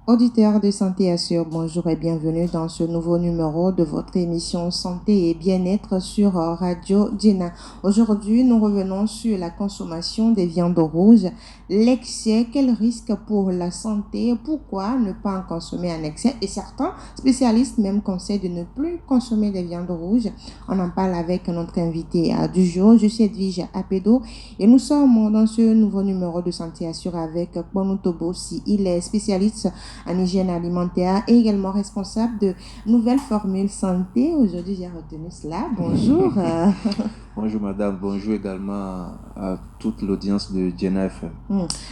Auditeurs de Santé Assure, bonjour et bienvenue dans ce nouveau numéro de votre émission Santé et Bien-être sur Radio Dina. Aujourd'hui, nous revenons sur la consommation des viandes rouges, l'excès, quel risque pour la santé, pourquoi ne pas en consommer en excès et certains spécialistes même conseillent de ne plus consommer des viandes rouges. On en parle avec notre invité du jour, je suis Edwige Apedo et nous sommes dans ce nouveau numéro de Santé Assure avec Kponou Tobosi. Il est spécialiste en hygiène alimentaire et également responsable de nouvelles formules santé. Aujourd'hui, j'ai retenu cela. Bonjour. Bonjour madame, bonjour également à toute l'audience de Jenna FM.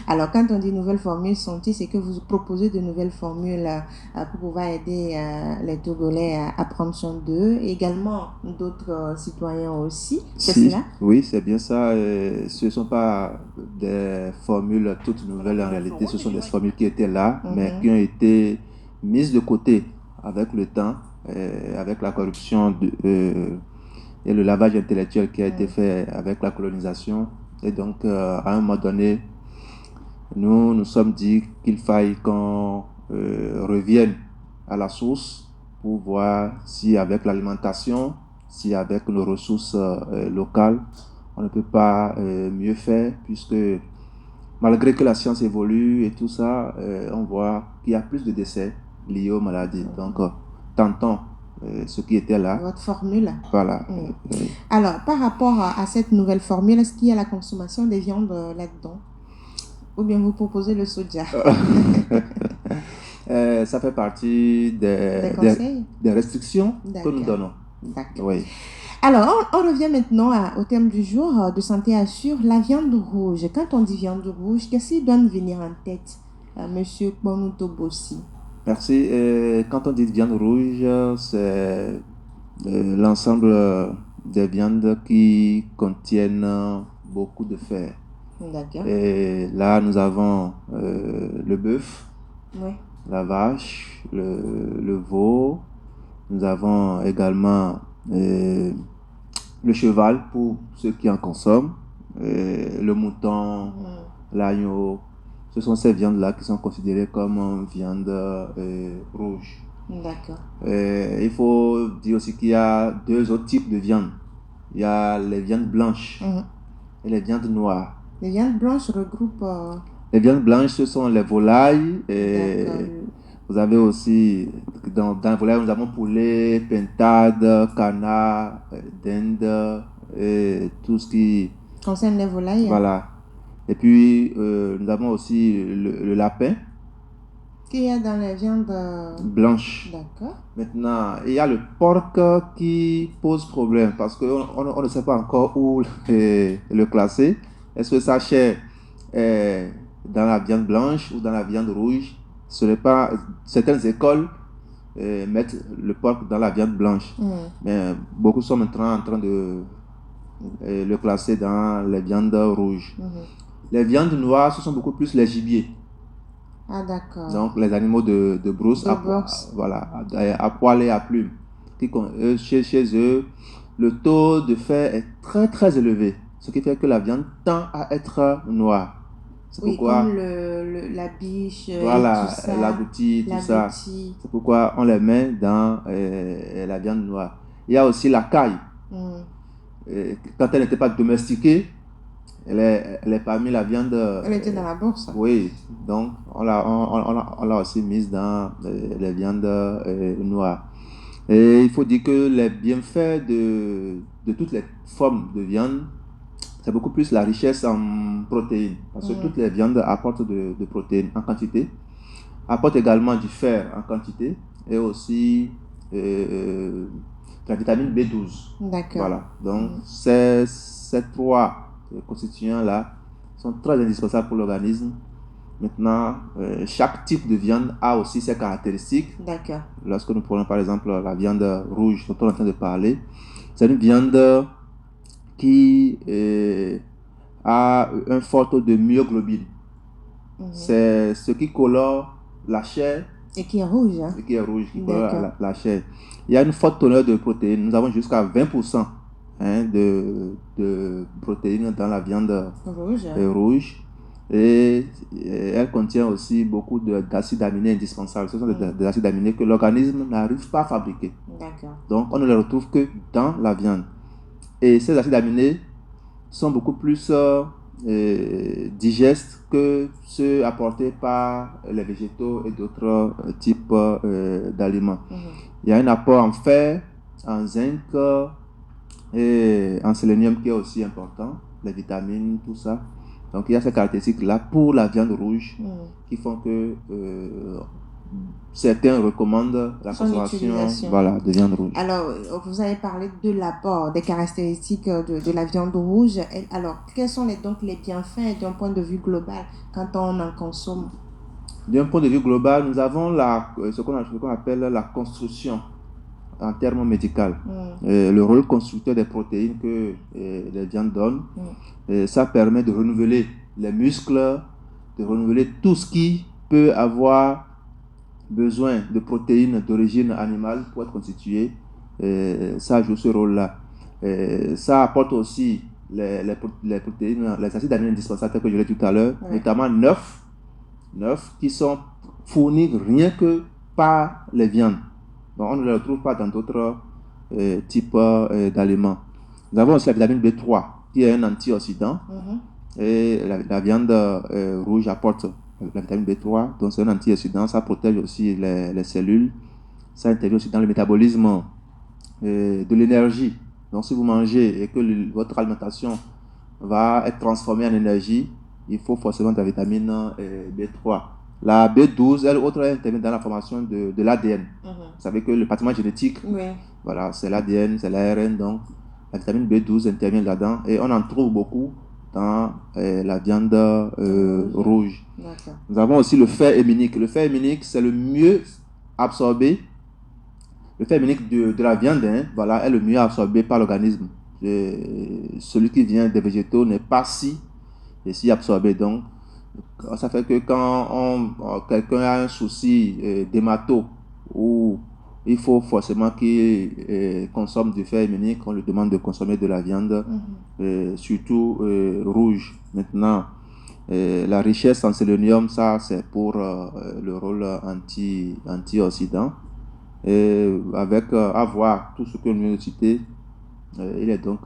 Alors, quand on dit nouvelles formules santé, c'est que vous proposez de nouvelles formules pour pouvoir aider les Togolais à prendre soin d'eux et également d'autres citoyens aussi. C'est cela? Oui, c'est bien ça. Ce ne sont pas des formules toutes nouvelles en réalité, ce sont des formules qui étaient là, mais qui ont été mises de côté avec le temps, avec la corruption et le lavage intellectuel qui a été fait avec la colonisation. Et donc, à un moment donné, nous sommes dit qu'il faille qu'on revienne à la source pour voir si avec l'alimentation, si avec nos ressources locales, on ne peut pas mieux faire, puisque malgré que la science évolue et tout ça, on voit qu'il y a plus de décès liés aux maladies. Donc, tentons ce qui était là. Votre formule. Voilà. Alors, par rapport à cette nouvelle formule, est-ce qu'il y a la consommation des viandes là-dedans? Ou bien vous proposez le soja? Ça fait partie des restrictions que nous donnons. D'accord. Oui. Alors, on revient maintenant au thème du jour de Santé Assure, la viande rouge. Quand on dit viande rouge, qu'est-ce qui doit nous venir en tête, Monsieur Kponou Tobosi? Merci. Quand on dit viande rouge, c'est l'ensemble des viandes qui contiennent beaucoup de fer. D'accord. Et là, nous avons le bœuf, Oui. la vache, le veau. Nous avons également le cheval pour ceux qui en consomment, le mouton, l'agneau. Ce sont ces viandes-là qui sont considérées comme viande rouge. D'accord. Il faut dire aussi qu'il y a deux autres types de viandes. Il y a les viandes blanches et les viandes noires. Les viandes blanches regroupent... Les viandes blanches, ce sont les volailles. Et vous avez aussi, dans les volailles, nous avons poulet, pintade, canard, dinde, et tout ce qui concerne les volailles. Voilà. Et puis, nous avons aussi le lapin. Qu'il y a dans les viandes blanches. D'accord. Maintenant, il y a le porc qui pose problème parce qu'on ne sait pas encore où le classer. Est-ce que sa chair est dans la viande blanche ou dans la viande rouge? Ce n'est pas... Certaines écoles mettent le porc dans la viande blanche. Mais beaucoup sont maintenant en train de le classer dans les viandes rouges. Les viandes noires, ce sont beaucoup plus les gibiers. Ah, d'accord. Donc, les animaux de brousse, voilà, à poil et à plumes. Chez eux, le taux de fer est très très élevé. Ce qui fait que la viande tend à être noire. C'est pourquoi... comme la biche, voilà, tout ça, l'agouti, tout ça. C'est pourquoi on les met dans la viande noire. Il y a aussi la caille. Quand elle n'était pas domestiquée, elle est parmi la viande. Elle était dans la bourse. Oui, donc on l'a aussi mise dans les viandes noires. Et il faut dire que les bienfaits de toutes les formes de viande, c'est beaucoup plus la richesse en protéines. Parce que toutes les viandes apportent de protéines en quantité, apportent également du fer en quantité et aussi la vitamine B12. D'accord. Voilà, donc ces trois constituants-là sont très indispensables pour l'organisme. Maintenant, chaque type de viande a aussi ses caractéristiques. D'accord. Lorsque nous prenons par exemple la viande rouge dont on est en train de parler, c'est une viande qui a un fort taux de myoglobine. C'est ce qui colore la chair. Et qui est rouge. Et qui est rouge, qui colore la chair. Il y a une forte teneur de protéines. Nous avons jusqu'à 20% de protéines dans la viande rouge. et elle contient aussi beaucoup d'acides aminés indispensables. Ce sont des acides aminés que l'organisme n'arrive pas à fabriquer. D'accord. Donc, on ne les retrouve que dans la viande. Et ces acides aminés sont beaucoup plus digestes que ceux apportés par les végétaux et d'autres types d'aliments. Il y a un apport en fer, en zinc et en sélénium qui est aussi important, les vitamines, tout ça. Donc il y a ces caractéristiques-là pour la viande rouge qui font que certains recommandent la consommation de viande rouge. Alors, vous avez parlé de l'apport, des caractéristiques de la viande rouge. Alors, quels sont donc les bienfaits d'un point de vue global quand on en consomme? D'un point de vue global, nous avons ce qu'on appelle la construction en termes médicaux. Le rôle constructeur des protéines que les viandes donnent, ça permet de renouveler les muscles, de renouveler tout ce qui peut avoir besoin de protéines d'origine animale pour être constitué. Ça joue ce rôle-là. Ça apporte aussi les protéines, les acides aminés indispensables que je l'ai dit tout à l'heure, notamment 9 qui sont fournis rien que par les viandes. Donc on ne les retrouve pas dans d'autres types d'aliments. Nous avons aussi la vitamine B3 qui est un antioxydant. Et la viande rouge apporte la vitamine B3, donc c'est un antioxydant, ça protège aussi les cellules, ça intervient aussi dans le métabolisme de l'énergie. Donc si vous mangez et que votre alimentation va être transformée en énergie, il faut forcément de la vitamine B3. La B12, elle intervient dans la formation de l'ADN. Vous savez que le patrimoine génétique, voilà, c'est l'ADN, c'est l'ARN, donc la vitamine B12 intervient là-dedans et on en trouve beaucoup dans la viande rouge. Nous avons aussi le fer héminique. Le fer héminique, c'est le mieux absorbé. Le fer héminique de la viande, voilà, est le mieux absorbé par l'organisme. Celui qui vient des végétaux n'est pas si absorbé. Donc, ça fait que quand quelqu'un a un souci d'hémato ou il faut forcément qu'il consomme du fer héminique, on lui demande de consommer de la viande, surtout rouge. Maintenant, la richesse en sélénium, ça c'est pour le rôle antioxydant. Et avec avoir tout ce que nous venons de citer, il est donc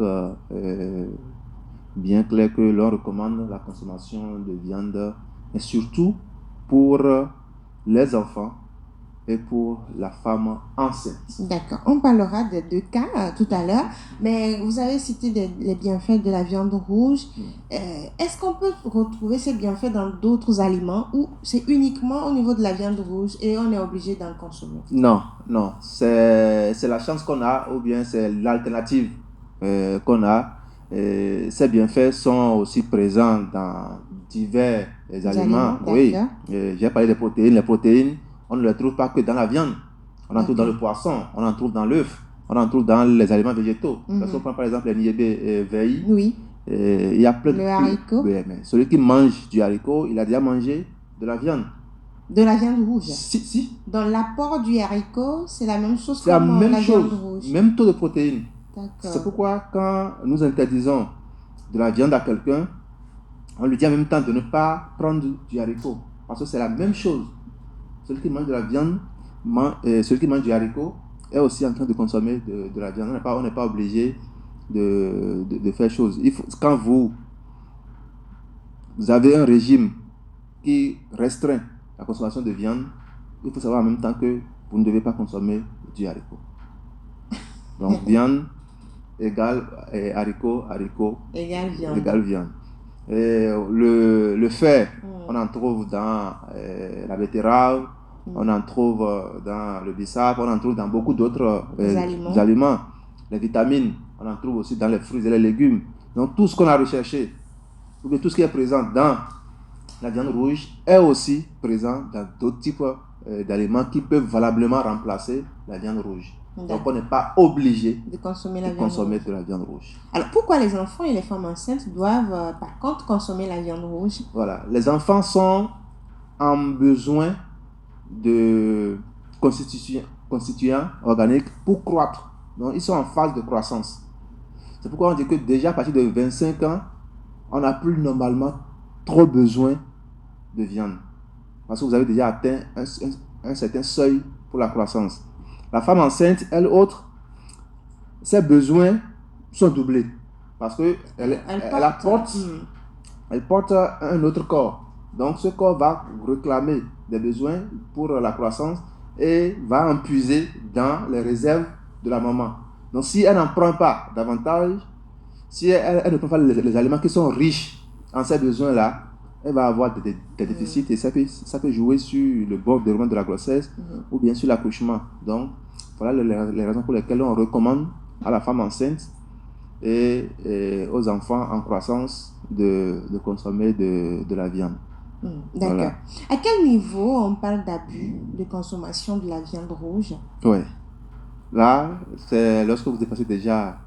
bien clair que l'on recommande la consommation de viande, et surtout pour les enfants et pour la femme enceinte. D'accord. On parlera des deux cas tout à l'heure, mais vous avez cité les bienfaits de la viande rouge. Est-ce qu'on peut retrouver ces bienfaits dans d'autres aliments ou c'est uniquement au niveau de la viande rouge et on est obligé d'en consommer? Non. C'est la chance qu'on a ou bien c'est l'alternative qu'on a. Ces bienfaits sont aussi présents dans divers aliments. Oui, j'ai parlé des protéines. Les protéines, on ne les trouve pas que dans la viande. On en trouve dans le poisson, on en trouve dans l'œuf, on en trouve dans les aliments végétaux. Parce qu'on prend par exemple les niébé verts. Oui. Il y a plein de haricot. Oui, mais celui qui mange du haricot, il a déjà mangé de la viande. De la viande rouge? Si. Dans l'apport du haricot, c'est la même chose que la viande rouge. Même taux de protéines. D'accord. C'est pourquoi quand nous interdisons de la viande à quelqu'un, on lui dit en même temps de ne pas prendre du haricot. Parce que c'est la même chose. Celui qui mange de la viande, celui qui mange du haricot est aussi en train de consommer de la viande. On n'est pas obligé de faire chose. Quand vous avez un régime qui restreint la consommation de viande, il faut savoir en même temps que vous ne devez pas consommer du haricot. Donc viande égale haricot égale viande. Et le fer, on en trouve dans la betterave, on en trouve dans le bissap, on en trouve dans beaucoup d'autres aliments. Les vitamines, on en trouve aussi dans les fruits et les légumes. Donc tout ce qu'on a recherché, tout ce qui est présent dans la viande rouge est aussi présent dans d'autres types d'aliments qui peuvent valablement remplacer la viande rouge. Donc on n'est pas obligé de consommer de la viande rouge. Alors pourquoi les enfants et les femmes enceintes doivent par contre consommer la viande rouge? Voilà, les enfants sont en besoin de constituants organiques pour croître. Donc ils sont en phase de croissance. C'est pourquoi on dit que déjà à partir de 25 ans, on n'a plus normalement trop besoin de viande. Parce que vous avez déjà atteint un certain seuil pour la croissance. La femme enceinte, elle autre, ses besoins sont doublés. Parce qu'elle porte un autre corps. Donc ce corps va réclamer des besoins pour la croissance et va en puiser dans les réserves de la maman. Donc si elle n'en prend pas davantage, si elle ne prend pas les aliments qui sont riches en ces besoins-là, elle va avoir des déficits et ça peut jouer sur le bon déroulement de la grossesse ou bien sur l'accouchement. Donc voilà les raisons pour lesquelles on recommande à la femme enceinte et aux enfants en croissance de consommer de la viande. D'accord. Voilà. À quel niveau on parle d'abus de consommation de la viande rouge? Oui. Là, c'est lorsque vous dépassez déjà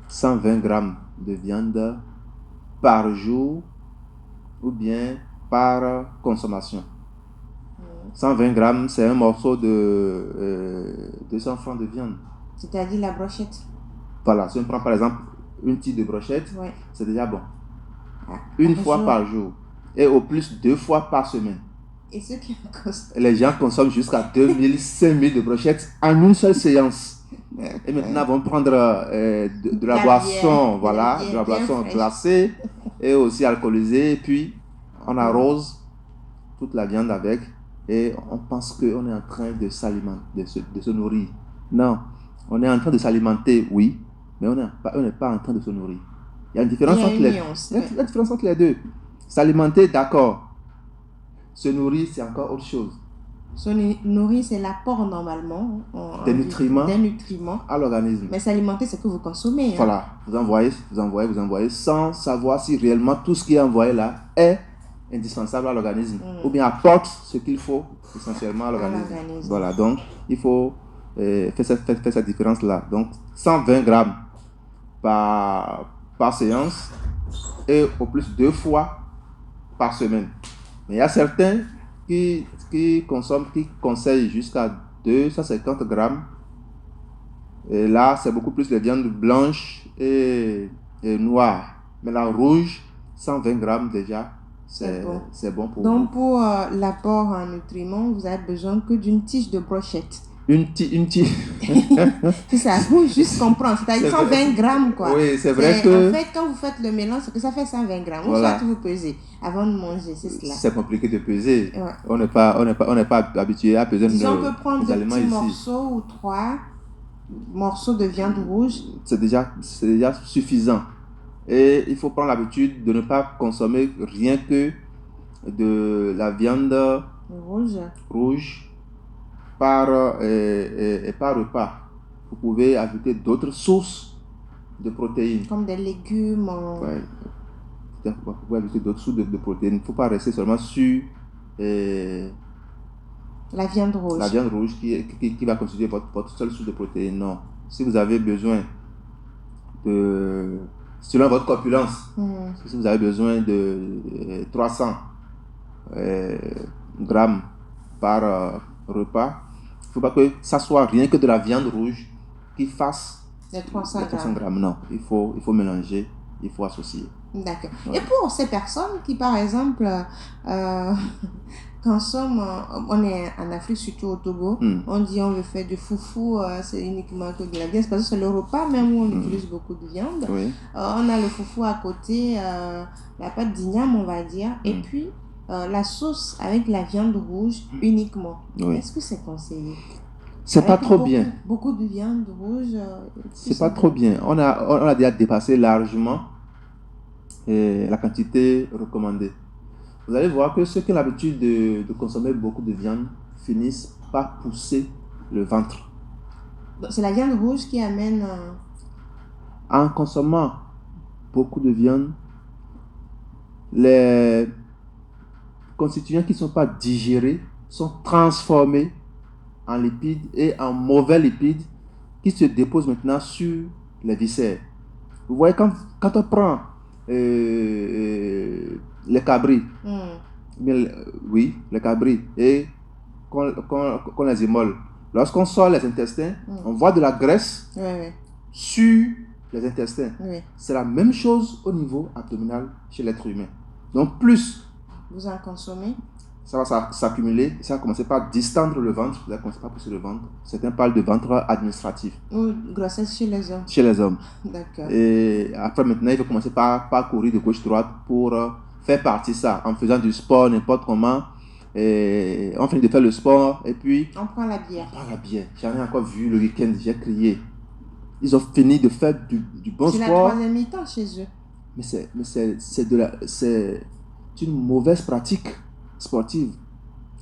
120 grammes de viande par jour ou bien par consommation. 120 grammes, c'est un morceau de 200 francs de viande. C'est-à-dire la brochette. Voilà, si on prend par exemple une tire de brochette, c'est déjà bon. Une fois par jour et au plus 2 fois par semaine. Et ceux qui les gens consomment jusqu'à 2000, 5000 de brochettes en une seule séance. Et maintenant, vont prendre de la boisson, de la boisson glacée et aussi alcoolisée. Et puis, on arrose toute la viande avec et on pense qu'on est en train de s'alimenter, de se nourrir. Non, on est en train de s'alimenter, oui, mais on n'est pas en train de se nourrir. Il y a une différence entre les deux. S'alimenter, d'accord. Se nourrir, c'est encore autre chose. Se nourrir, c'est l'apport normalement des nutriments à l'organisme. Mais s'alimenter, c'est que vous consommez. Voilà, vous envoyez sans savoir si réellement tout ce qui est envoyé là est indispensable à l'organisme ou bien apporte ce qu'il faut essentiellement à l'organisme. Voilà, donc il faut faire cette différence-là. Donc 120 grammes par séance et au plus 2 fois par semaine. Mais il y a certains qui conseillent jusqu'à 250 grammes. Et là, c'est beaucoup plus les viandes blanches et noires. Mais la rouge, 120 grammes déjà, c'est bon pour vous. Donc, pour l'apport en nutriments, vous avez besoin que d'une tige de brochette. Une tige. C'est ça, pour juste comprendre. C'est-à-dire 120 grammes, quoi. Oui, c'est vrai que... En fait, quand vous faites le mélange, c'est que ça fait 120 grammes. Voilà. Ou soit vous pesez avant de manger, c'est cela. C'est compliqué de peser. Ouais. On n'est pas habitué à peser. Disons, on peut prendre des petits morceaux ou 3 morceaux de viande rouge. C'est déjà suffisant. Et il faut prendre l'habitude de ne pas consommer rien que de la viande rouge par repas. Vous pouvez ajouter d'autres sources de protéines. Comme des légumes. Ouais. Vous pouvez ajouter d'autres sources de protéines. Il ne faut pas rester seulement sur la viande rouge. La viande rouge qui va constituer votre seule source de protéines. Non. Si vous avez besoin selon votre corpulence, si vous avez besoin de 300 grammes par repas, il ne faut pas que ça soit rien que de la viande rouge qui fasse les 300 grammes. Non, il faut mélanger, il faut associer. D'accord. Ouais. Et pour ces personnes qui, par exemple, consomment, on est en Afrique, surtout au Togo, on dit on veut faire du foufou, c'est uniquement que de la viande, parce que c'est le repas même où on utilise beaucoup de viande. Oui. On a le foufou à côté, la pâte d'igname, on va dire, et puis la sauce avec la viande rouge uniquement. Oui. Est-ce que c'est conseillé? C'est pas trop bien. Beaucoup de viande rouge. C'est pas trop bien. On a déjà dépassé largement la quantité recommandée. Vous allez voir que ceux qui ont l'habitude de consommer beaucoup de viande finissent par pousser le ventre. C'est la viande rouge qui amène... En consommant beaucoup de viande, les constituants qui ne sont pas digérés sont transformés en lipides et en mauvais lipides qui se déposent maintenant sur les viscères. Vous voyez, quand on prend les cabris, oui, les cabris, et qu'on les immole, lorsqu'on sort les intestins, on voit de la graisse sur les intestins. Oui. C'est la même chose au niveau abdominal chez l'être humain. Donc, plus vous en consommez, ça va s'accumuler, ça va commencer par distendre le ventre, ça va commencer par pousser le ventre. Certains parlent de ventre administratif. Ou grossesse chez les hommes. Chez les hommes. D'accord. Et après, maintenant, il faut commencer par courir de gauche-droite pour faire partie de ça, en faisant du sport, n'importe comment. Et on finit de faire le sport, et puis... on prend la bière. On prend la bière. J'en ai encore vu le week-end, j'ai crié. Ils ont fini de faire du bon sport. C'est la troisième mi-temps chez eux. Mais c'est une mauvaise pratique sportive.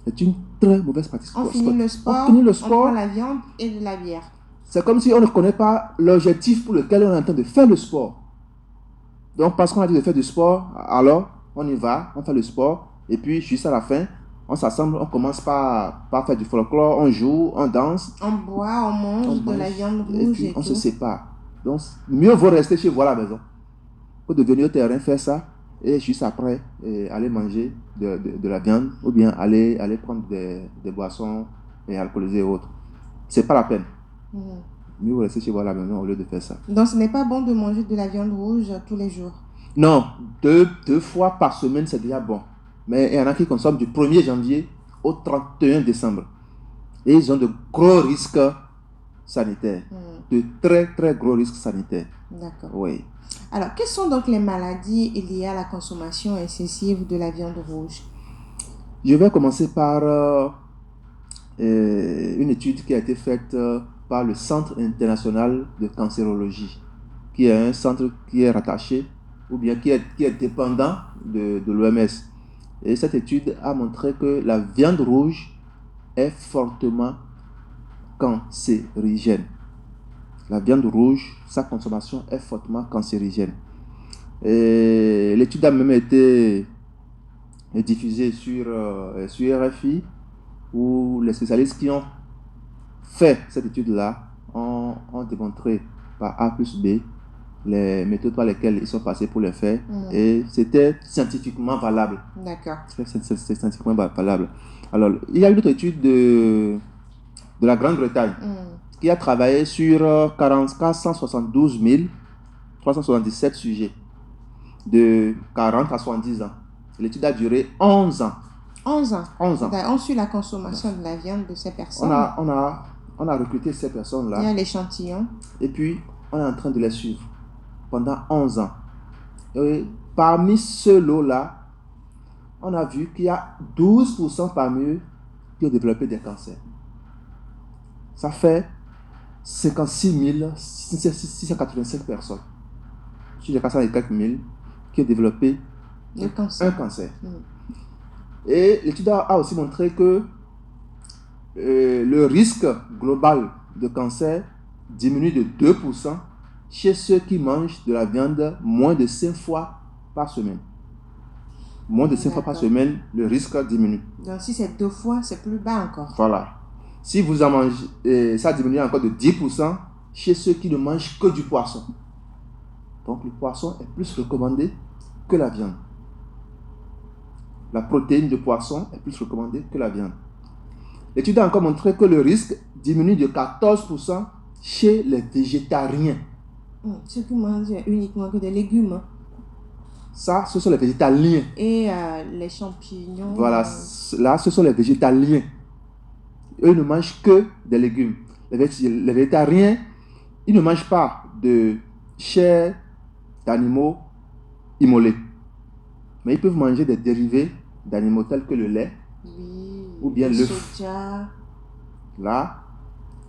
C'est une très mauvaise pratique sportive. On finit le sport, on prend la viande et de la bière. C'est comme si on ne connaît pas l'objectif pour lequel on est en train de faire le sport. Donc, parce qu'on a dit de faire du sport, alors on y va, on fait le sport, et puis juste à la fin, on s'assemble, on commence par faire du folklore, on joue, on danse. On boit, on mange de la viande rouge et puis on se sépare. Donc, mieux vaut rester chez vous à la maison que de venir au terrain faire ça et juste après aller manger de la viande ou bien aller prendre des boissons et alcoolisées et autres. C'est pas la peine. Mieux vaut rester chez vous à la maison au lieu de faire ça. Donc, ce n'est pas bon de manger de la viande rouge tous les jours? Non, deux fois par semaine, c'est déjà bon. Mais il y en a qui consomment du 1er janvier au 31 décembre. Et ils ont de gros risques sanitaires. De très, très gros risques sanitaires. D'accord. Oui. Alors, quelles sont donc les maladies liées à la consommation excessive de la viande rouge? Je vais commencer par une étude qui a été faite par le Centre international de cancérologie, qui est un centre qui est rattaché ou bien qui est dépendant de l'OMS. Et cette étude a montré que la viande rouge est fortement cancérigène. La viande rouge, sa consommation est fortement cancérigène. Et l'étude a même été diffusée sur RFI, où les spécialistes qui ont fait cette étude-là ont démontré par A plus B les méthodes par lesquelles ils sont passés pour le faire. Et c'était scientifiquement valable. D'accord. C'est scientifiquement valable. Alors, il y a une autre étude de la Grande-Bretagne qui a travaillé sur 472 377 sujets de 40 à 70 ans. L'étude a duré 11 ans. 11 ans. 11 ans. On suit la consommation de la viande de ces personnes. On a recruté ces personnes-là. Il y a l'échantillon. Et puis, on est en train de les suivre pendant 11 ans. Et parmi ce lot-là, on a vu qu'il y a 12% parmi eux qui ont développé des cancers. Ça fait 56 685 personnes. Sur les 400 et quelques mille qui ont développé un cancer. Et l'étude a aussi montré que le risque global de cancer diminue de 2% chez ceux qui mangent de la viande moins de 5 fois par semaine. Moins de 5 fois par semaine, le risque diminue. Donc si c'est 2 fois, c'est plus bas encore. Voilà. Si vous en mangez, ça diminue encore de 10% chez ceux qui ne mangent que du poisson. Donc le poisson est plus recommandé que la viande. La protéine de poisson est plus recommandée que la viande. L'étude a encore montré que le risque diminue de 14% chez les végétariens. Ceux qui mangent uniquement que des légumes. Ça, ce sont les végétaliens. Et les champignons. Voilà, là, ce sont les végétaliens. Eux ne mangent que des légumes. Les végétariens, ils ne mangent pas de chair d'animaux immolés. Mais ils peuvent manger des dérivés d'animaux tels que le lait, ou bien l'œuf. Soja. Là,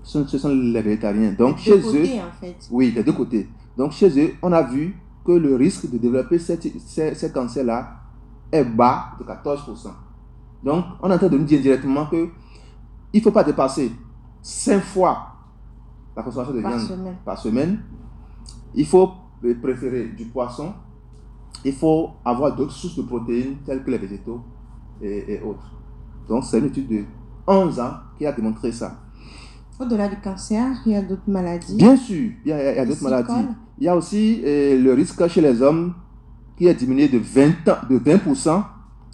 ce sont les végétariens. Donc, chez eux, en fait. Oui, des deux côtés. Donc, chez eux, on a vu que le risque de développer ces cancers-là est bas de 14%. Donc, on est en train de nous dire directement que il ne faut pas dépasser 5 fois la consommation de viande par semaine. Il faut préférer du poisson. Il faut avoir d'autres sources de protéines telles que les végétaux et autres. Donc, c'est une étude de 11 ans qui a démontré ça. Au-delà du cancer, il y a d'autres maladies. Bien sûr, il y a d'autres maladies. Il y a aussi le risque chez les hommes qui est diminué de 20%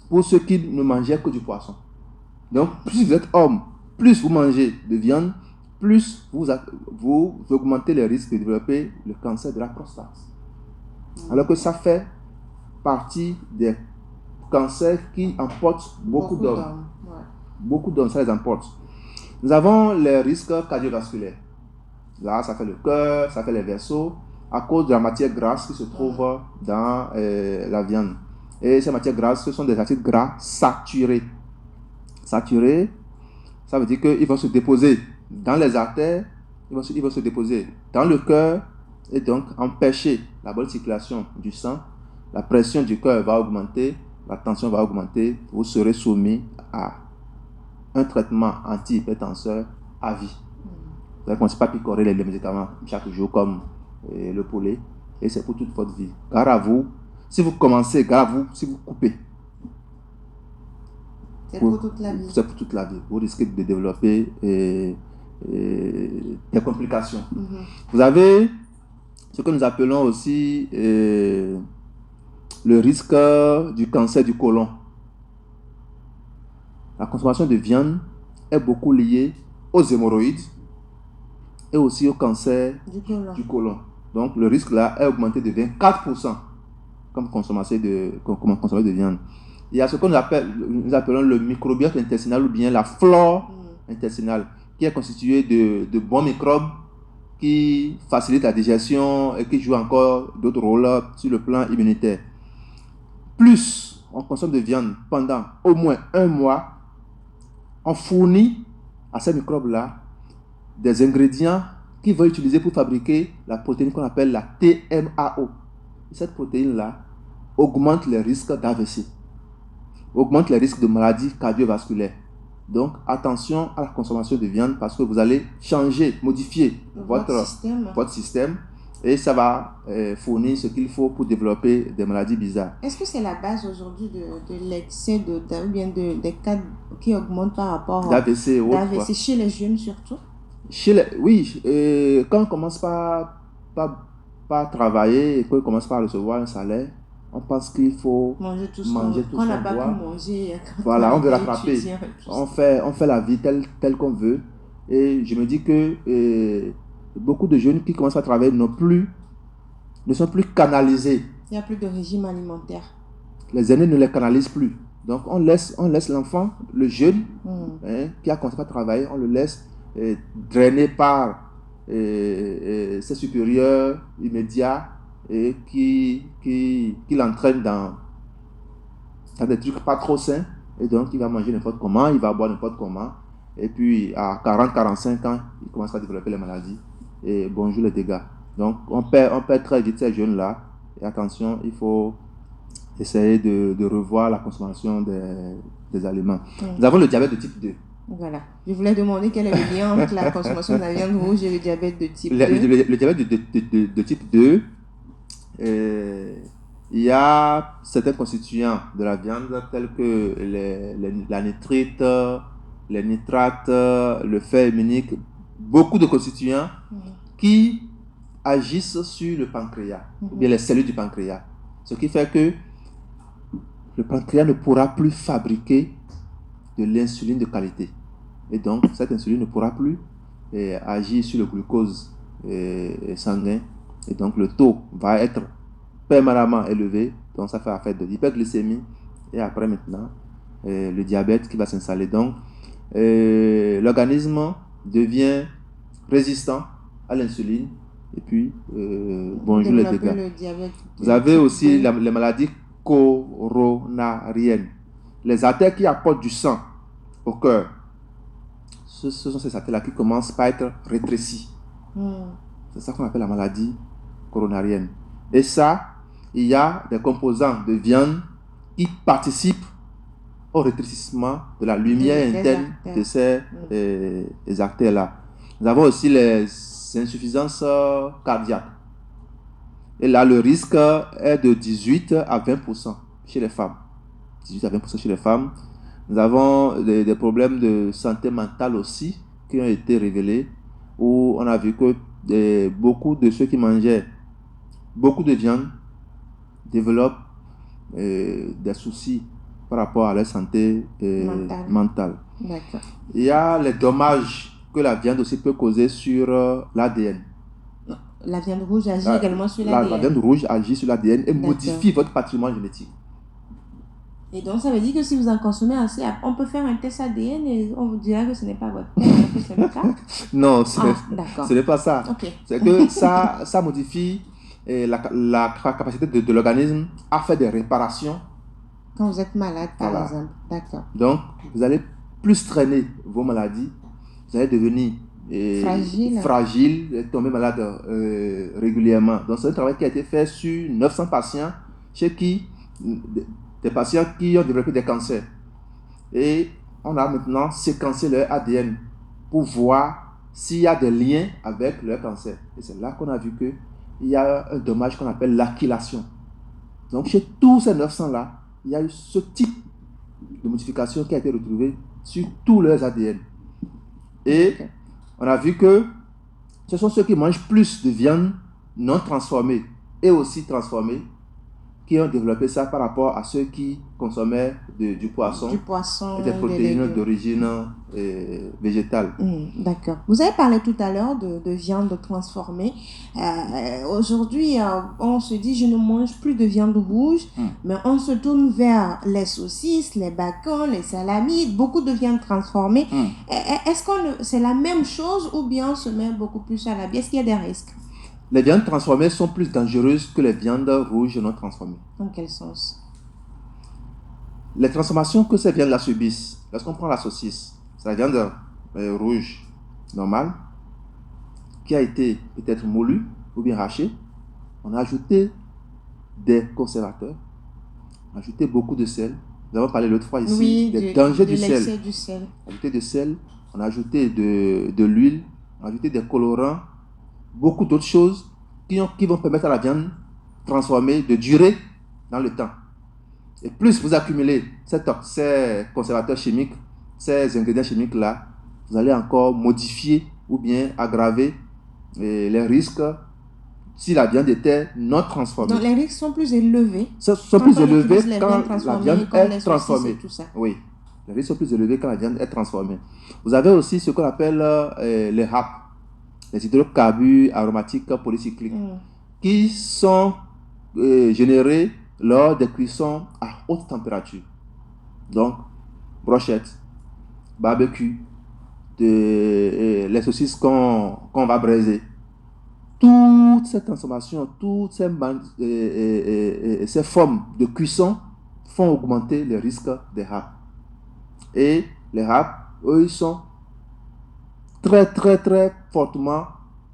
pour ceux qui ne mangeaient que du poisson. Donc, plus vous êtes homme, plus vous mangez de viande, plus vous augmentez le risque de développer le cancer de la prostate. Alors que ça fait partie des cancers qui emportent beaucoup d'hommes. Ouais. Beaucoup d'hommes, ça les emporte. Nous avons les risques cardiovasculaires. Là, ça fait le cœur, ça fait les vaisseaux, à cause de la matière grasse qui se trouve dans la viande. Et ces matières grasses, ce sont des acides gras saturés. Saturés, ça veut dire qu'ils vont se déposer dans les artères, ils vont se déposer dans le cœur et donc empêcher la bonne circulation du sang. La pression du cœur va augmenter, la tension va augmenter, vous serez soumis à un traitement antihypertenseur à vie. Vous ne commencez pas à picorer les médicaments chaque jour comme le poulet, et c'est pour toute votre vie. Gare à vous, si vous commencez, gare à vous, si vous coupez. C'est pour toute la vie. C'est pour toute la vie. Vous risquez de développer des complications. Vous avez ce que nous appelons aussi le risque du cancer du côlon. La consommation de viande est beaucoup liée aux hémorroïdes et aussi au cancer du côlon. Donc le risque là est augmenté de 24% comme consommateur de viande. Il y a ce que nous appelons le microbiote intestinal ou bien la flore intestinale, qui est constituée de bons microbes qui facilitent la digestion et qui jouent encore d'autres rôles sur le plan immunitaire. Plus on consomme de viande pendant au moins un mois, on fournit à ces microbes-là des ingrédients qu'ils vont utiliser pour fabriquer la protéine qu'on appelle la TMAO. Cette protéine-là augmente les risques d'AVC, augmente les risques de maladies cardiovasculaires. Donc, attention à la consommation de viande parce que vous allez changer, modifier votre système et ça va fournir ce qu'il faut pour développer des maladies bizarres. Est-ce que c'est la base aujourd'hui de l'excès ou bien des cas qui augmentent par rapport d'AVC chez les jeunes surtout? Oui, quand on commence pas travailler et qu'on commence par recevoir un salaire, on pense qu'il faut manger tout on n'a pas pu manger. Voilà, on veut rattraper. On fait la vie telle qu'on veut. Et je me dis que beaucoup de jeunes qui commencent à travailler ne sont plus canalisés. Il n'y a plus de régime alimentaire. Les aînés ne les canalisent plus. Donc on laisse l'enfant, le jeune, qui a commencé à travailler, on le laisse drainer par ses supérieurs immédiats et qui l'entraîne dans des trucs pas trop sains, et donc il va manger n'importe comment, il va boire n'importe comment, et puis à 40-45 ans il commence à développer les maladies et bonjour les dégâts. Donc on perd très vite ces jeunes là, et attention, il faut essayer de revoir la consommation des aliments. Nous avons le diabète de type 2. Voilà. Je voulais demander quel est le lien entre la consommation de la viande rouge et le diabète de type 2. Le diabète de type 2, il y a certains constituants de la viande tels que la nitrite, les nitrates, le fer héminique, beaucoup de constituants qui agissent sur le pancréas, ou bien les cellules du pancréas. Ce qui fait que le pancréas ne pourra plus fabriquer de l'insuline de qualité. Et donc, cette insuline ne pourra plus agir sur le glucose sanguin. Et donc, le taux va être permanemment élevé. Donc, ça fait affaire de l'hyperglycémie. Et après, maintenant, le diabète qui va s'installer. Donc, l'organisme devient résistant à l'insuline. Et puis, bonjour les dégâts. Vous avez aussi les maladies coronariennes. Les artères qui apportent du sang au cœur, ce sont ces artères-là qui commencent par être rétrécies. C'est ça qu'on appelle la maladie coronarienne. Et ça, il y a des composants de viande qui participent au rétrécissement de la lumière interne de ces artères-là. Nous avons aussi les insuffisances cardiaques. Et là, le risque est de 18 à 20% chez les femmes. 18 à 20% chez les femmes. Nous avons des problèmes de santé mentale aussi qui ont été révélés, où on a vu que beaucoup de ceux qui mangeaient beaucoup de viande développent des soucis par rapport à leur santé mentale. D'accord. Il y a les dommages que la viande aussi peut causer sur l'ADN. La viande rouge agit également sur l'ADN. La viande rouge agit sur l'ADN et modifie votre patrimoine génétique. Et donc, ça veut dire que si vous en consommez assez, on peut faire un test ADN et on vous dira que ce n'est pas votre père, que c'est le cas? Non, ce n'est pas ça. Okay. C'est que ça modifie la capacité de l'organisme à faire des réparations. Quand vous êtes malade, par exemple. D'accord. Donc, vous allez plus traîner vos maladies. Vous allez devenir fragile et tomber malade régulièrement. Donc, c'est un travail qui a été fait sur 900 patients chez qui des patients qui ont développé des cancers. Et on a maintenant séquencé leur ADN pour voir s'il y a des liens avec leur cancer. Et c'est là qu'on a vu qu'il y a un dommage qu'on appelle l'acylation. Donc, chez tous ces 900-là, il y a eu ce type de modification qui a été retrouvé sur tous leurs ADN. Et on a vu que ce sont ceux qui mangent plus de viande non transformée et aussi transformée qui ont développé ça par rapport à ceux qui consommaient du poisson et des protéines d'origine végétale. D'accord. Vous avez parlé tout à l'heure de viande transformée. Aujourd'hui, on se dit je ne mange plus de viande rouge, mais on se tourne vers les saucisses, les bacons, les salamis, beaucoup de viande transformée. Est-ce que c'est la même chose ou bien on se met beaucoup plus à l'abri? Est-ce qu'il y a des risques? Les viandes transformées sont plus dangereuses que les viandes rouges non transformées. Dans quel sens? Les transformations que ces viandes-là subissent, lorsqu'on prend la saucisse, c'est la viande rouge normale qui a été peut-être moulue ou bien hachée. On a ajouté des conservateurs, on a ajouté beaucoup de sel. Nous avons parlé l'autre fois ici des dangers du sel. On a ajouté du sel, on a ajouté de l'huile, on a ajouté des colorants, beaucoup d'autres choses qui vont permettre à la viande transformée de durer dans le temps. Et plus vous accumulez ces conservateurs chimiques, ces ingrédients chimiques-là, vous allez encore modifier ou bien aggraver les risques si la viande était non transformée. Donc les risques sont plus élevés. Sont plus élevés quand la viande est transformée. Oui, les risques sont plus élevés quand la viande est transformée. Vous avez aussi ce qu'on appelle les HAP. Les hydrocarbures aromatiques polycycliques qui sont générés lors des cuissons à haute température. Donc, brochettes, barbecue, les saucisses qu'on va braiser. Toutes ces transformations, toutes ces formes de cuisson font augmenter les risques des HAP. Et les HAP, eux, ils sont très fortement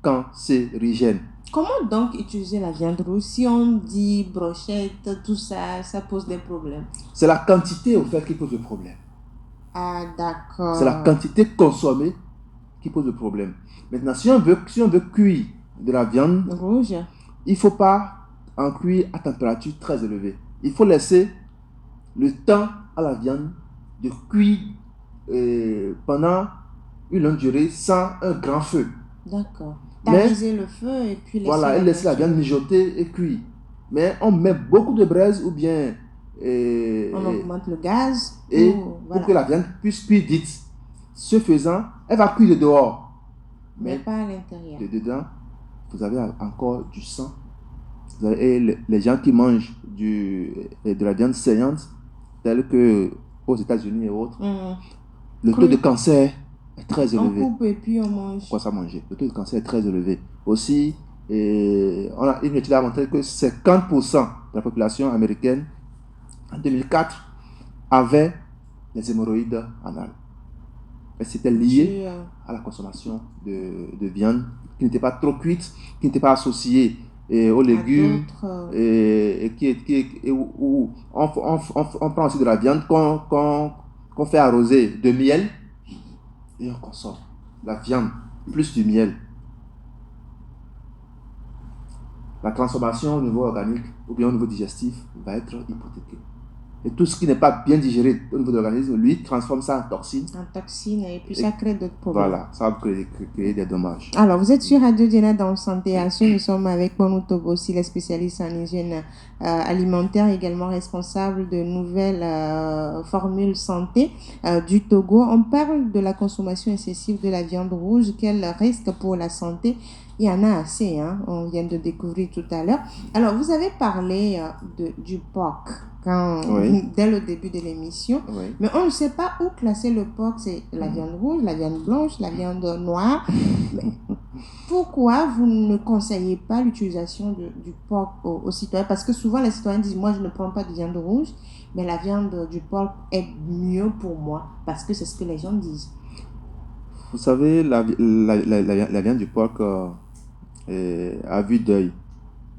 cancérigène. Comment donc utiliser la viande rouge? Si on dit brochette, tout ça, ça pose des problèmes. C'est la quantité au fait qui pose le problème. Ah, d'accord. C'est la quantité consommée qui pose le problème. Maintenant, si on veut cuire de la viande rouge, il ne faut pas en cuire à température très élevée. Il faut laisser le temps à la viande de cuire pendant une longue durée sans un grand feu. D'accord. Tamiser le feu et puis laisser la viande mijoter et cuire. Mais on met beaucoup de braise ou bien on augmente le gaz pour que la viande puisse cuire vite. Ce faisant, elle va cuire de dehors. Mais pas à l'intérieur. De dedans, vous avez encore du sang. Et les gens qui mangent de la viande saignante, telle que aux États-Unis et autres, le taux de cancer est très élevé. On coupe et puis on mange. Quoi ça manger? Le taux de cancer est très élevé. Aussi, on a une étude a montré que 50% de la population américaine en 2004 avait des hémorroïdes anales. Et c'était lié à la consommation de viande qui n'était pas trop cuite, qui n'était pas associée aux légumes, où on prend aussi de la viande qu'on fait arroser de miel et on consomme la viande plus du miel. La transformation au niveau organique ou bien au niveau digestif va être hypothéquée. Et tout ce qui n'est pas bien digéré au niveau de l'organisme, lui, transforme ça en toxine. En toxine, et puis ça crée d'autres problèmes. Voilà, ça va créer des dommages. Alors, vous êtes sur Radio Diana dans Santé Asso. Nous sommes avec Bonou Togo, aussi les spécialistes en hygiène alimentaire, également responsable de nouvelles formules santé du Togo. On parle de la consommation excessive de la viande rouge. Quel risque pour la santé? Il y en a assez, hein? On vient de découvrir tout à l'heure. Alors, vous avez parlé du porc dès le début de l'émission, mais on ne sait pas où classer le porc. C'est la viande rouge, la viande blanche, la viande noire. Mais pourquoi vous ne conseillez pas l'utilisation du porc aux citoyens? Parce que souvent, les citoyens disent, moi, je ne prends pas de viande rouge, mais la viande du porc est mieux pour moi, parce que c'est ce que les gens disent. Vous savez, la viande du porc, à vue d'œil,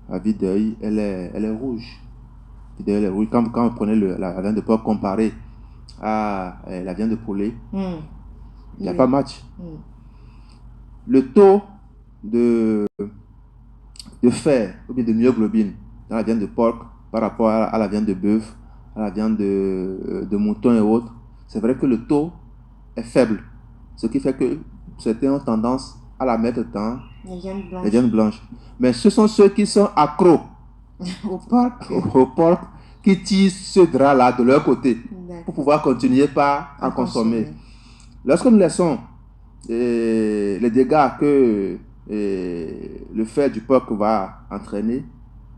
elle est rouge. Elle est rouge. Quand vous prenez la viande de porc comparée à la viande de poulet, il n'y a pas match. Le taux de fer ou bien de myoglobine dans la viande de porc par rapport à la viande de bœuf, à la viande de mouton et autres, c'est vrai que le taux est faible. Ce qui fait que certains ont tendance à la mettre dans les viandes blanches. Mais ce sont ceux qui sont accros au porc qui tissent ce drap-là de leur côté pour pouvoir continuer à consommer. Lorsque nous laissons les dégâts que le fer du porc va entraîner,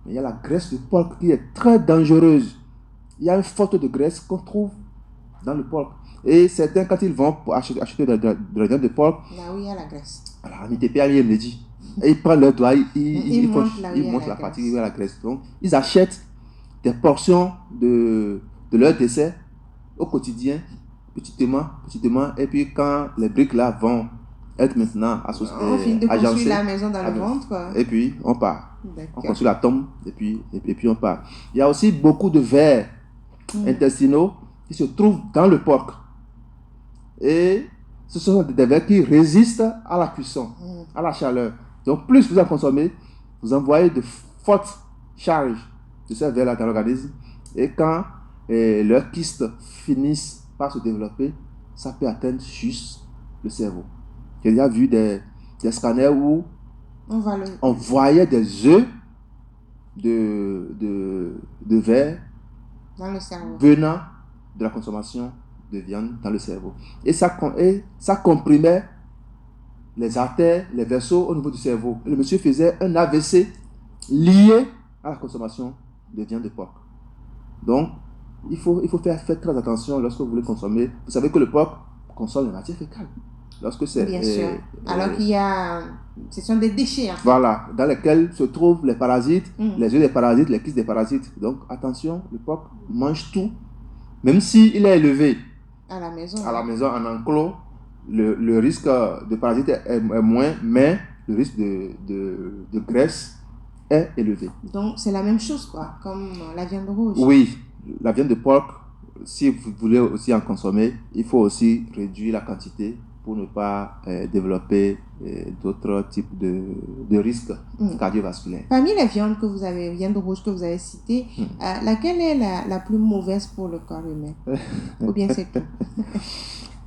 il y a la graisse du porc qui est très dangereuse. Il y a une faute de graisse qu'on trouve dans le porc. Et certains, quand ils vont acheter de la viande de porc, là où il y a la graisse. Alors, il me dit. Et ils prennent leur doigt, ils montent la partie où il y a la graisse. Donc, ils achètent des portions de leur dessert au quotidien, petitement. Et puis, quand les briques là vont être maintenant associées, on finit de construire la maison dans le ventre. Et puis, on part. On construit la tombe et puis on part. Il y a aussi beaucoup de vers intestinaux qui se trouvent dans le porc. Et ce sont des vers qui résistent à la cuisson, à la chaleur. Donc, plus vous en consommez, vous envoyez de fortes charges de ces vers-là dans l'organisme. Et quand leurs kystes finissent par se développer, ça peut atteindre juste le cerveau. J'ai déjà vu des scanners où on voyait des œufs de vers dans le cerveau, venant de la consommation de viande dans le cerveau. Et ça comprimait les artères, les vaisseaux au niveau du cerveau. Et le monsieur faisait un AVC lié à la consommation de viande de porc. Donc, il faut faire très attention lorsque vous voulez consommer. Vous savez que le porc consomme les matières fécales. Lorsque c'est, bien sûr. Alors qu'il y a... Ce sont des déchets. En fait. Voilà, dans lesquels se trouvent les parasites, les œufs des parasites, les kystes des parasites. Donc, attention, le porc mange tout. Même s'il est élevé à la maison en enclos, le risque de parasites est moins, mais le risque de graisse est élevé. Donc, c'est la même chose, quoi, comme la viande rouge. Oui, la viande de porc, si vous voulez aussi en consommer, il faut aussi réduire la quantité pour ne pas développer d'autres types de risques cardiovasculaires. Parmi les viandes viandes rouges que vous avez citées, laquelle est la plus mauvaise pour le corps humain? Ou bien c'est tout?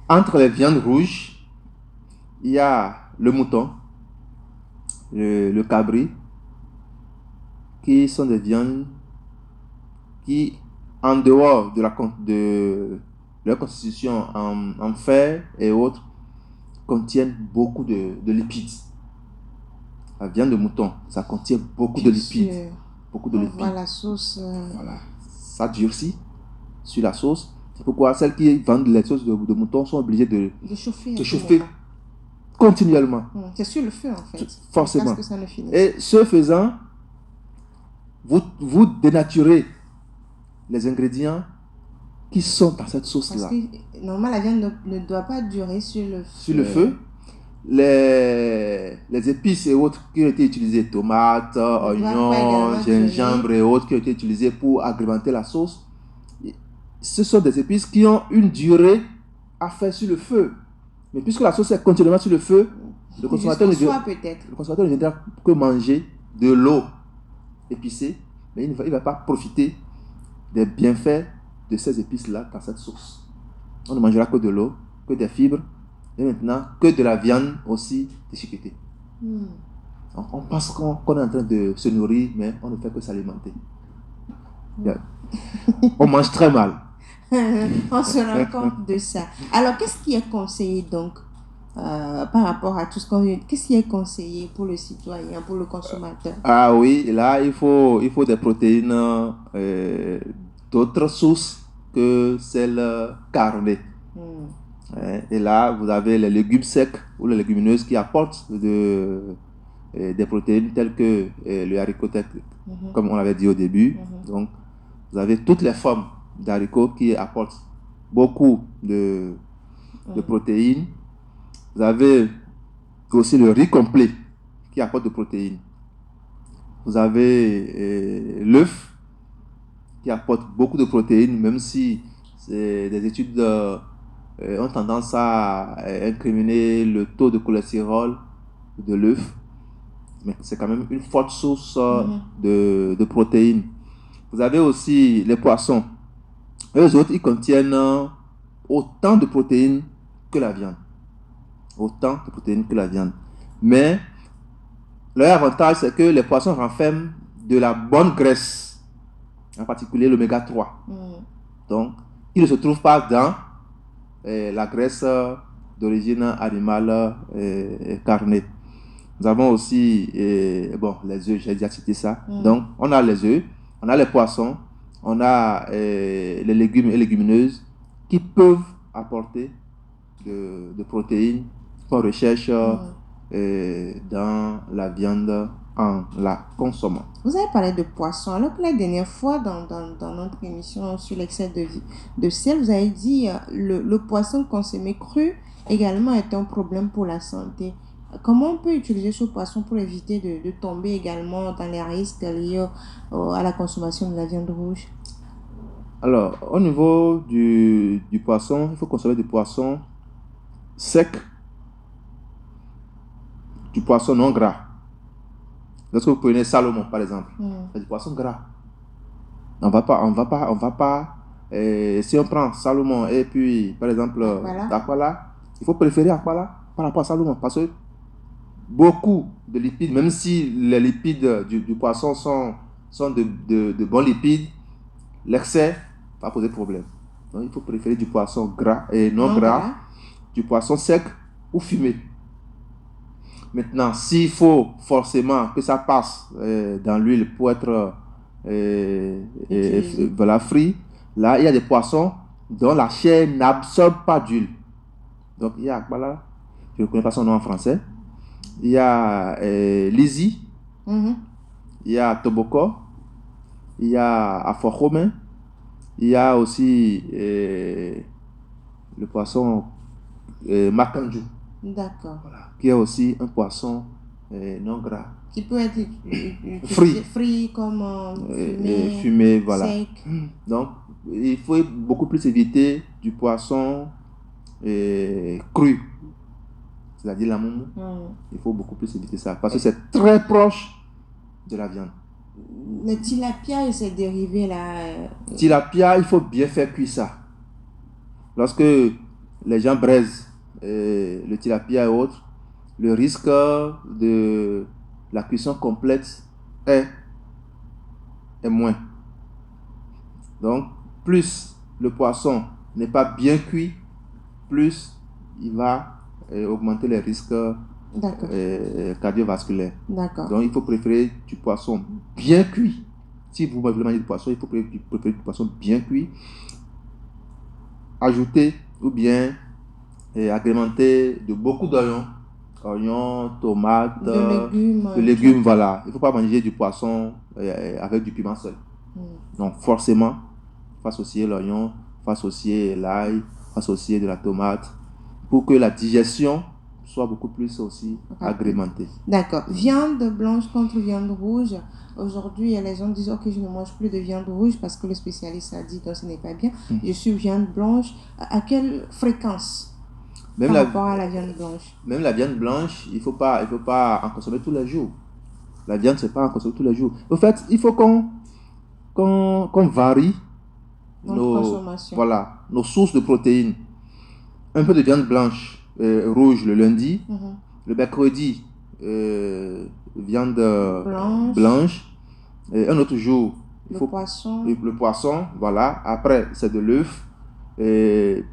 Entre les viandes rouges, il y a le mouton, le cabri, qui sont des viandes qui, en dehors de leur constitution en fer et autres, contiennent beaucoup de lipides. La viande de mouton, ça contient beaucoup de lipides. Beaucoup de lipides. On voit la sauce. Voilà. Ça durcit sur la sauce. C'est pourquoi celles qui vendent les sauces de mouton sont obligées de chauffer continuellement. C'est sur le feu, en fait. Forcément. Parce que ça ne finit. Et ce faisant, vous dénaturez les ingrédients qui sont dans cette sauce-là. Parce que normalement, la viande ne doit pas durer sur le feu. Sur le feu, les épices et autres qui ont été utilisées, tomates, oignons, gingembre et autres qui ont été utilisées pour agrémenter la sauce, ce sont des épices qui ont une durée à faire sur le feu. Mais puisque la sauce est continuellement sur le feu, le consommateur ne viendra que manger de l'eau épicée, mais il ne va pas profiter des bienfaits de ces épices-là dans cette sauce. On ne mangera que de l'eau, que des fibres, et maintenant que de la viande aussi déchiquetée. On pense qu'on est en train de se nourrir, mais on ne fait que s'alimenter. On mange très mal. On se rend compte de ça. Alors, qu'est-ce qui est conseillé donc par rapport à tout ce qu'on vient? Qu'est-ce qui est conseillé pour le citoyen, pour le consommateur? Ah oui, là, il faut des protéines d'autres sources que celles carnées. Et là, vous avez les légumes secs ou les légumineuses qui apportent des protéines telles que le haricot sec, comme on l'avait dit au début. Donc, vous avez toutes les formes d'haricots qui apportent beaucoup de protéines. Vous avez aussi le riz complet qui apporte de protéines. Vous avez l'œuf qui apporte beaucoup de protéines, même si des études ont tendance à incriminer le taux de cholestérol de l'œuf. Mais c'est quand même une forte source de protéines. Vous avez aussi les poissons. Les autres, ils contiennent autant de protéines que la viande. Autant de protéines que la viande. Mais leur avantage, c'est que les poissons renferment de la bonne graisse, en particulier l'oméga 3. Donc, il ne se trouve pas dans la graisse d'origine animale carnée. Nous avons aussi les œufs, j'ai déjà cité ça. Donc, on a les œufs, on a les poissons, on a les légumes et légumineuses qui peuvent apporter de protéines qu'on recherche dans la viande en la consommant. Vous avez parlé de poisson. Alors que la dernière fois, dans notre émission sur l'excès de sel, vous avez dit le poisson consommé cru également est un problème pour la santé. Comment on peut utiliser ce poisson pour éviter de tomber également dans les risques liés à la consommation de la viande rouge? Alors, au niveau du poisson, il faut consommer du poisson sec, du poisson non gras. Lorsque vous prenez salmon, par exemple, c'est du poisson gras. On va pas. Si on prend salmon et puis, par exemple, aquala, il faut préférer aquala par rapport à salmon parce que beaucoup de lipides, même si les lipides du poisson sont de bons lipides, l'excès va poser problème. Donc, il faut préférer du poisson gras et non gras, du poisson sec ou fumé. Maintenant, s'il faut forcément que ça passe dans l'huile pour être frit, là, il y a des poissons dont la chair n'absorbe pas d'huile. Donc, il y a voilà, je ne connais pas son nom en français. Il y a Lizzie, il y a Toboko, il y a Aforome, il y a aussi le poisson Makanju. D'accord. Voilà, qui est aussi un poisson non gras. Qui peut être frit comme fumé, voilà. Sec. Donc, il faut beaucoup plus éviter du poisson cru. C'est-à-dire la moumou. Il faut beaucoup plus éviter ça parce que c'est très proche de la viande. Le tilapia et ses dérivés là. Tilapia, il faut bien faire cuire ça. Lorsque les gens braisent le tilapia et autres, le risque de la cuisson complète est moins. Donc, plus le poisson n'est pas bien cuit, plus il va augmenter les risques cardiovasculaires. D'accord. Donc, il faut préférer du poisson bien cuit. Si vous voulez manger du poisson, il faut préférer du poisson bien cuit. Ajouter ou bien agrémenter de beaucoup oignons, tomates, de légumes, voilà. Il ne faut pas manger du poisson avec du piment seul. Donc, forcément, il faut associer l'oignon, il faut associer l'ail, il faut associer de la tomate pour que la digestion soit beaucoup plus aussi agrémentée. D'accord. Viande blanche contre viande rouge. Aujourd'hui, les gens disent ok, je ne mange plus de viande rouge parce que le spécialiste a dit que ce n'est pas bien. Je suis viande blanche. À quelle fréquence par rapport à la viande blanche? Même la viande blanche, il faut pas en consommer tous les jours. La viande, c'est pas en consommer tous les jours. En fait, il faut qu'on varie nos sources de protéines. Un peu de viande blanche, rouge le lundi. Le mercredi, viande blanche. Et un autre jour, le poisson, voilà. Après, c'est de l'œuf. Il ne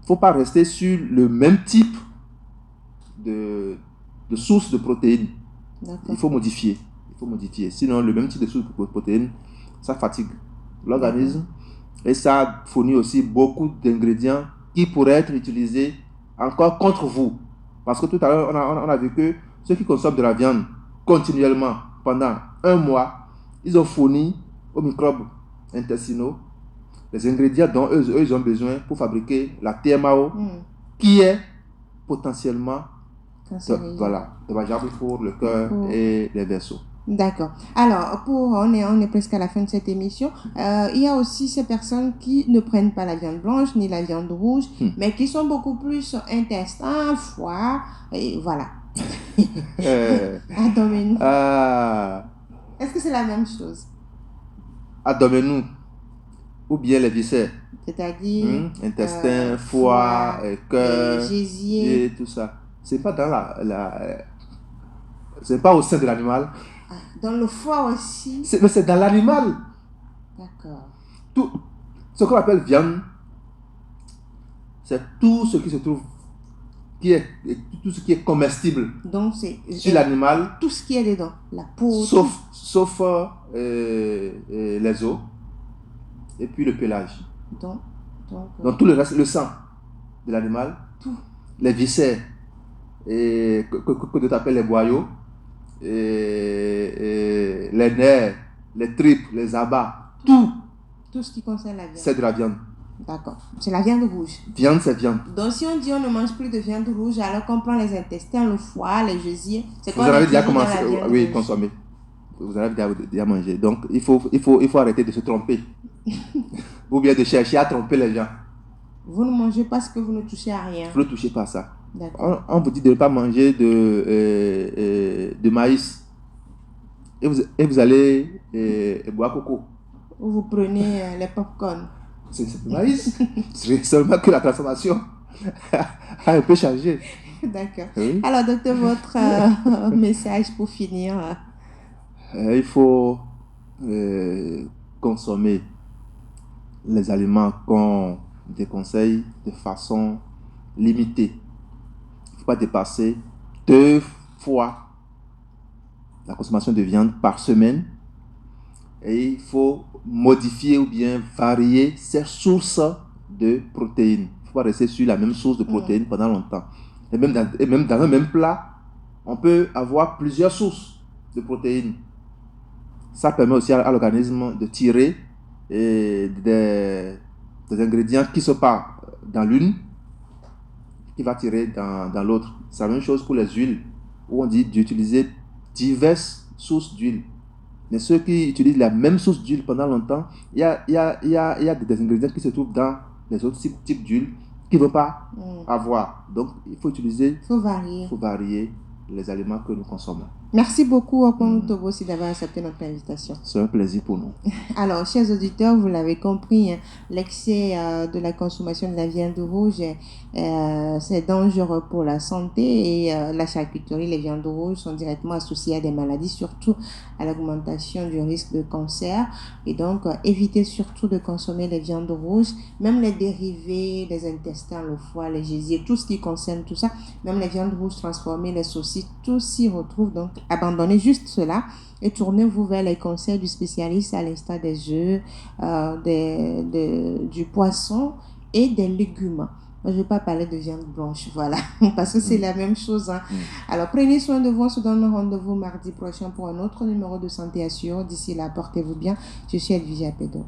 faut pas rester sur le même type de source de protéines. Il faut modifier. Sinon, le même type de source de protéines, ça fatigue l'organisme. Et ça fournit aussi beaucoup d'ingrédients qui pourraient être utilisés encore contre vous. Parce que tout à l'heure, on a vu que ceux qui consomment de la viande continuellement pendant 1 mois, ils ont fourni aux microbes intestinaux les ingrédients dont eux ont besoin pour fabriquer la TMAO, qui est potentiellement dommageable pour le cœur et les vaisseaux. D'accord. Alors, on est presque à la fin de cette émission. Il y a aussi ces personnes qui ne prennent pas la viande blanche ni la viande rouge, mais qui sont beaucoup plus intestin, foie, et voilà. Adorez-nous. Est-ce que c'est la même chose? Adorez-nous. Ou bien les viscères. C'est-à-dire intestin, foie, cœur, gésier, et tout ça. C'est pas dans c'est pas au sein de l'animal. Dans le foie aussi. Mais c'est dans l'animal. D'accord. Tout ce qu'on appelle viande, c'est tout ce qui se trouve, tout ce qui est comestible. Donc c'est sur l'animal. Tout ce qui est dedans, la peau. Sauf les os et puis le pelage. Donc tout le reste, le sang de l'animal, tout. Les viscères, et que tu appelles les boyaux, et les nerfs, les tripes, les abats, tout ce qui concerne la viande. C'est de la viande. D'accord. C'est la viande rouge. Viande, c'est viande. Donc si on dit on ne mange plus de viande rouge, alors qu'on prend les intestins, le foie, les gésiers, c'est quoi? Vous en avez déjà commencé, oui, consommer. Vous en avez déjà mangé. Donc il faut arrêter de se tromper. Ou bien de chercher à tromper les gens. Vous ne mangez pas ce que vous ne touchez à rien. Vous ne touchez pas à ça. On vous dit de ne pas manger de maïs. Et vous allez boire coco. Ou vous prenez les popcorn. C'est du maïs. C'est seulement que la transformation a un peu changé. D'accord. Oui. Alors, docteur, votre message pour finir? Il faut consommer les aliments qu'on déconseille de façon limitée. Il ne faut pas dépasser 2 fois la consommation de viande par semaine. Et il faut modifier ou bien varier ses sources de protéines. Il ne faut pas rester sur la même source de protéines pendant longtemps. Et même dans un même plat, on peut avoir plusieurs sources de protéines. Ça permet aussi à l'organisme de tirer des ingrédients qui ne sont pas dans l'une, qui va tirer dans l'autre. C'est la même chose pour les huiles, où on dit d'utiliser diverses sources d'huile. Mais ceux qui utilisent la même source d'huile pendant longtemps, il y a des ingrédients qui se trouvent dans les autres types d'huile qui ne vont pas avoir. Donc, il faut utiliser, il faut varier les aliments que nous consommons. Merci beaucoup, Okon Togo, d'avoir accepté notre invitation. C'est un plaisir pour nous. Alors, chers auditeurs, vous l'avez compris, l'excès de la consommation de la viande rouge, c'est dangereux pour la santé, et la charcuterie, les viandes rouges sont directement associées à des maladies, surtout à l'augmentation du risque de cancer. Et donc, évitez surtout de consommer les viandes rouges, même les dérivés, les intestins, le foie, les gésiers, tout ce qui concerne tout ça, même les viandes rouges transformées, les saucisses, tout s'y retrouve. Donc, abandonnez juste cela et tournez-vous vers les conseils du spécialiste, à l'instar des œufs, du poisson et des légumes. Moi, je ne vais pas parler de viande blanche, voilà, parce que c'est la même chose. Alors, prenez soin de vous. On se donne rendez-vous mardi prochain pour un autre numéro de Santé Assure. D'ici là, portez-vous bien. Je suis Elvigia Pédo.